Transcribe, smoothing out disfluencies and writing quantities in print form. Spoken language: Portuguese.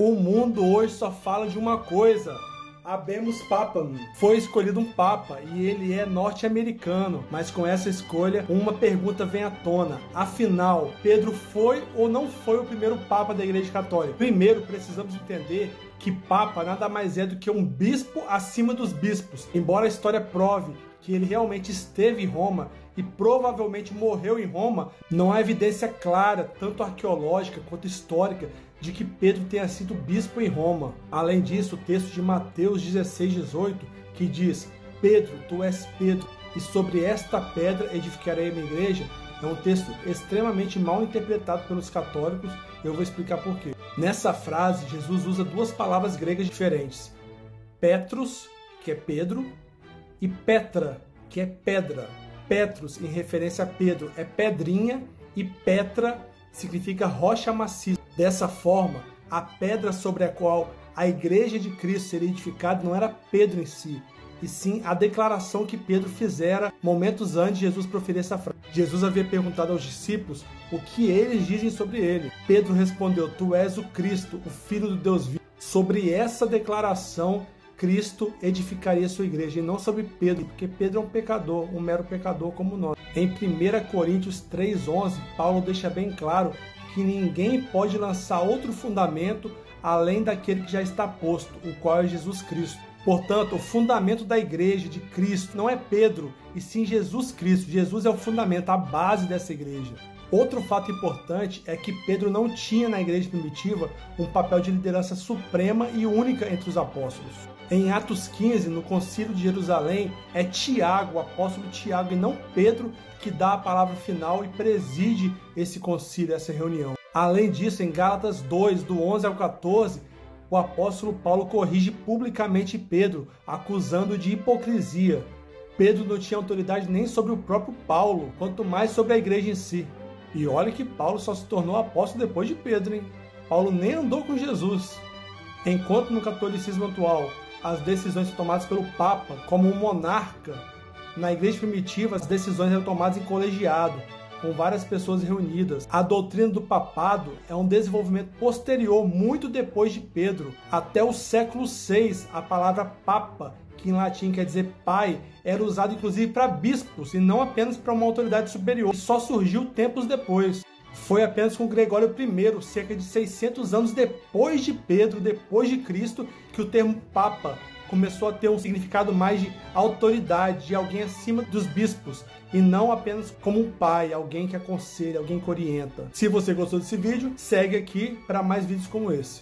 O mundo hoje só fala de uma coisa: habemus papam. Foi escolhido um papa e ele é norte-americano, mas com essa escolha uma pergunta vem à tona: afinal, Pedro foi ou não foi o primeiro papa da Igreja Católica? Primeiro, precisamos entender que papa nada mais é do que um bispo acima dos bispos. Embora a história prove que ele realmente esteve em Roma e provavelmente morreu em Roma, não há evidência clara, tanto arqueológica quanto histórica, de que Pedro tenha sido bispo em Roma. Além disso, o texto de Mateus 16:18, que diz: Pedro, tu és Pedro, e sobre esta pedra edificarei a minha igreja, é um texto extremamente mal interpretado pelos católicos. Eu vou explicar por quê. Nessa frase, Jesus usa duas palavras gregas diferentes: Petros, que é Pedro, e Petra, que é pedra. Petros, em referência a Pedro, é pedrinha, e Petra significa rocha maciça. Dessa forma, a pedra sobre a qual a igreja de Cristo seria edificada não era Pedro em si, e sim a declaração que Pedro fizera momentos antes de Jesus proferir essa frase. Jesus havia perguntado aos discípulos o que eles dizem sobre ele. Pedro respondeu: Tu és o Cristo, o Filho do Deus vivo. Sobre essa declaração, Cristo edificaria sua igreja, e não sobre Pedro, porque Pedro é um pecador, um mero pecador como nós. Em 1 Coríntios 3:11, Paulo deixa bem claro que ninguém pode lançar outro fundamento além daquele que já está posto, o qual é Jesus Cristo. Portanto, o fundamento da igreja de Cristo não é Pedro, e sim Jesus Cristo. Jesus é o fundamento, a base dessa igreja. Outro fato importante é que Pedro não tinha na igreja primitiva um papel de liderança suprema e única entre os apóstolos. Em Atos 15, no Concílio de Jerusalém, é Tiago, o apóstolo Tiago, e não Pedro, que dá a palavra final e preside esse concílio, essa reunião. Além disso, em Gálatas 2, do 11 ao 14, o apóstolo Paulo corrige publicamente Pedro, acusando-o de hipocrisia. Pedro não tinha autoridade nem sobre o próprio Paulo, quanto mais sobre a igreja em si. E olha que Paulo só se tornou apóstolo depois de Pedro, hein? Paulo nem andou com Jesus. Enquanto no catolicismo atual as decisões são tomadas pelo Papa como um monarca, na igreja primitiva as decisões eram tomadas em colegiado, com várias pessoas reunidas. A doutrina do papado é um desenvolvimento posterior, muito depois de Pedro. Até o século VI, a palavra papa, que em latim quer dizer pai, era usada inclusive para bispos e não apenas para uma autoridade superior, e só surgiu tempos depois. Foi apenas com Gregório I, cerca de 600 anos depois de Pedro, depois de Cristo, que o termo papa começou a ter um significado mais de autoridade, de alguém acima dos bispos, e não apenas como um pai, alguém que aconselha, alguém que orienta. Se você gostou desse vídeo, segue aqui para mais vídeos como esse.